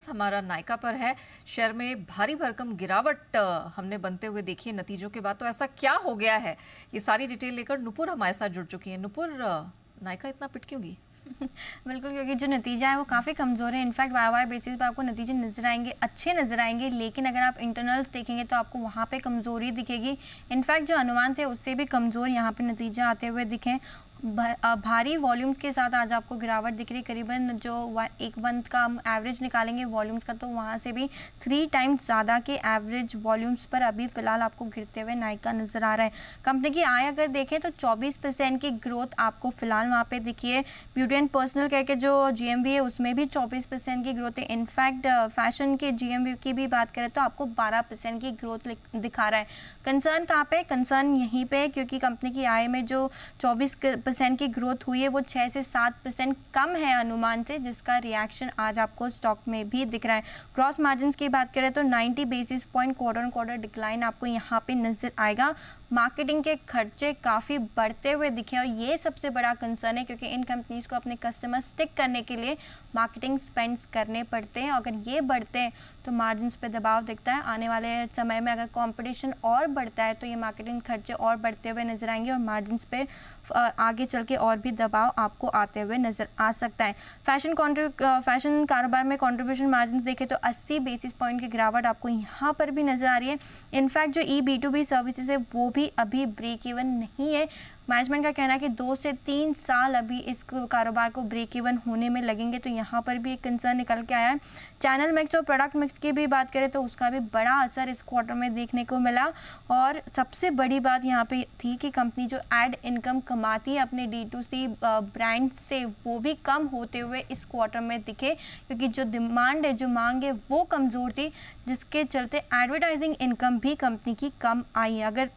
हमारा नायका पर है। शेयर में भारी भरकम गिरावट हमने बनते हुए देखी है नतीजों के बाद। तो ऐसा क्या हो गया है, ये सारी डिटेल लेकर नुपुर हमारे साथ जुड़ चुकी है। नुपुर, नायका इतना पिट क्यों गई? बिल्कुल, क्योंकि जो नतीजा है वो काफ़ी कमज़ोर है। इनफैक्ट वाई बेसिस पे आपको नतीजे नज़र आएंगे, अच्छे नज़र आएंगे, लेकिन अगर आप इंटरनल्स देखेंगे तो आपको वहाँ पे कमज़ोरी दिखेगी। इनफैक्ट जो अनुमान थे उससे भी कमज़ोर यहाँ पे नतीजा आते हुए दिखे। भारी वॉल्यूम्स के साथ आज आपको गिरावट दिख रही। करीबन जो एक मंथ का हम एवरेज निकालेंगे वॉल्यूम्स का, तो वहाँ से भी 3 टाइम्स ज़्यादा के एवरेज वॉल्यूम्स पर अभी फ़िलहाल आपको गिरते हुए नायका नज़र आ रहा है। कंपनी की आय अगर देखें तो 24% की ग्रोथ आपको फ़िलहाल वहाँ पे दिखी है। ब्यूटी एंड पर्सनल केयर के जो GMV है उसमें भी 24% की ग्रोथ है। इनफैक्ट फैशन के GMV की भी बात करें तो आपको 12% की ग्रोथ दिखा रहा है। कंसर्न कहाँ पे? कंसर्न यहीं पे है, क्योंकि कंपनी की आय में जो 24% की ग्रोथ हुई है वो 6 से 7% कम है अनुमान से, जिसका रिएक्शन आज आपको स्टॉक में भी दिख रहा है। क्रॉस मार्जिन की बात करें तो 90 basis point quarter on quarter decline आपको यहाँ पे नजर आएगा। मार्केटिंग के खर्चे काफ़ी बढ़ते हुए दिखे और ये सबसे बड़ा कंसर्न है, क्योंकि इन कंपनीज को अपने कस्टमर स्टिक करने के लिए मार्केटिंग स्पेंड्स करने पड़ते हैं। अगर ये बढ़ते हैं तो मार्जिन्स पे दबाव दिखता है। आने वाले समय में अगर कंपटीशन और बढ़ता है तो ये मार्केटिंग खर्चे और बढ़ते हुए नजर आएंगे और मार्जिन्स पे आगे चल के और भी दबाव आपको आते हुए नजर आ सकता है। फैशन कारोबार में कंट्रीब्यूशन मार्जिन देखें तो 80 बेसिस पॉइंट की गिरावट आपको यहाँ पर भी नजर आ रही है। इनफैक्ट जो B2B सर्विसेज है वो भी अभी ब्रेक इवन नहीं है। मैनेजमेंट का कहना है कि 2 से 3 साल अभी इस कारोबार को ब्रेक इवन होने में लगेंगे, तो यहाँ पर भी एक कंसर्न निकल के आया है। चैनल मिक्स और प्रोडक्ट मिक्स की भी बात करें तो उसका भी बड़ा असर इस क्वार्टर में देखने को मिला। और सबसे बड़ी बात यहाँ पे थी कि कंपनी जो एड इनकम कमाती है अपने D2C ब्रांड से, वो भी कम होते हुए इस क्वार्टर में दिखे, क्योंकि जो डिमांड है, जो मांग है वो कमज़ोर थी, जिसके चलते एडवर्टाइजिंग इनकम भी कंपनी की कम आई है। अगर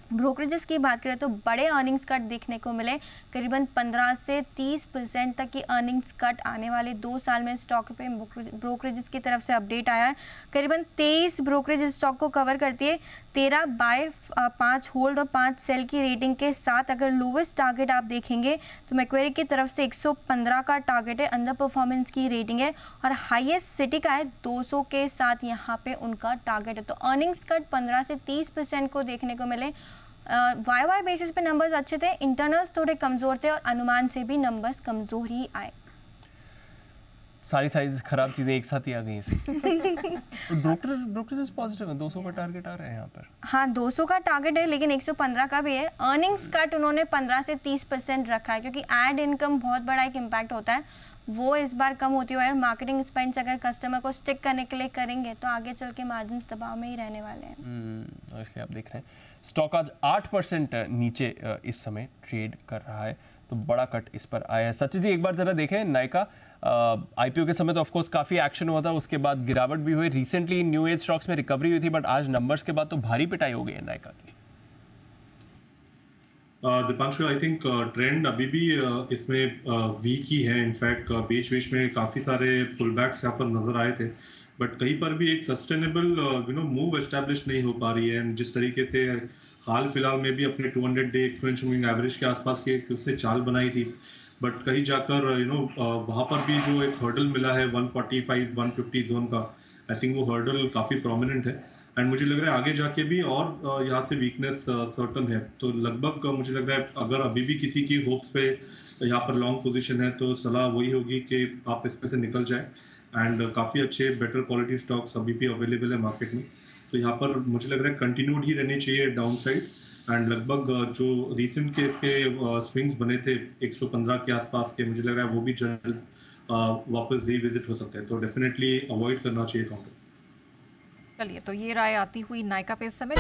ब्रोकरेजेस की बात करें तो बड़े अर्निंग्स कट देखने को मिले। करीबन 15 से 30% तक की अर्निंग्स कट आने वाले 2 साल में स्टॉक पे ब्रोकरेजेस की तरफ से अपडेट आया है। करीबन 23 ब्रोकरेज स्टॉक को कवर करती है। 13 बाय 5 होल्ड और 5 सेल की रेटिंग के साथ अगर लोवेस्ट टारगेट आप देखेंगे तो मैक्वेरी की तरफ से 115 का टारगेट है, अंडर परफॉर्मेंस की रेटिंग है, और हाईएस्ट सिटी का है 200 के साथ यहाँ पे उनका टारगेट है। तो अर्निंग्स कट 15 से 30% को देखने को मिले। वाई बेसिस पे नंबर्स अच्छे थे, इंटरनल्स थोड़े कमजोर थे और अनुमान से भी नंबर्स कमजोर ही आए। सारी खराब चीजें एक साथ ही आ गई तो ब्रोकरेज पॉजिटिव है, 200 का टारगेट आ रहा है यहाँ पर। हाँ, 200 का टारगेट है, लेकिन 115 का भी है। अर्निंग्स कट उन्होंने 15 से 30% रखा है, क्योंकि एड इनकम बहुत बड़ा एक इम्पैक्ट होता है, वो इस बार कम होती हुई है। मार्केटिंग स्पेंड्स अगर कस्टमर को स्टिक करने के लिए करेंगे तो आगे चल के मार्जिन दबाव में ही रहने वाले हैं। और इसलिए आप देख रहे हैं स्टॉक आज 8% नीचे इस समय ट्रेड कर रहा है, तो बड़ा कट इस पर आया है। सचिन जी, एक बार जरा देखें नायका IPO के समय तो ऑफकोर्स काफी एक्शन हुआ था, उसके बाद गिरावट भी हुई। रिसेंटली न्यू एज स्टॉक्स में रिकवरी हुई थी, बट आज नंबर्स के बाद तो भारी पिटाई हो गई है नायका की। दीपांशु, आई थिंक ट्रेंड अभी भी इसमें वीक ही है। इनफैक्ट बीच में काफी सारे पुलबैक्स यहाँ पर नजर आए थे, बट कहीं पर भी एक सस्टेनेबल मूव एस्टैब्लिश नहीं हो पा रही है। जिस तरीके से हाल फिलहाल में भी अपने 200 डे एक्सपेंशन मूविंग एवरेज के आसपास की उसने चाल बनाई थी, बट कहीं जाकर वहां पर भी जो एक हर्डल मिला है 145-150 जोन का, आई थिंक वो हर्डल काफी प्रोमिनेंट है। एंड मुझे लग रहा है आगे जाके भी और यहाँ से वीकनेस सर्टन है। तो लगभग मुझे लग रहा है अगर अभी भी किसी की होप्स पे यहाँ पर लॉन्ग पोजीशन है तो सलाह वही होगी कि आप इसमें से निकल जाए। एंड काफ़ी अच्छे बेटर क्वालिटी स्टॉक्स अभी भी अवेलेबल है मार्केट में, तो यहाँ पर मुझे लग रहा है कंटिन्यूड ही रहनी चाहिए डाउन साइड। एंड लगभग जो रिसेंट के इसके स्विंग्स बने थे 115 के आसपास के, मुझे लग रहा है वो भी जल्द वापस रीविजिट हो सकते हैं, तो डेफिनेटली अवॉइड करना चाहिए काउंटर। चलिए, तो ये राय आती हुई नायका पे इस समय।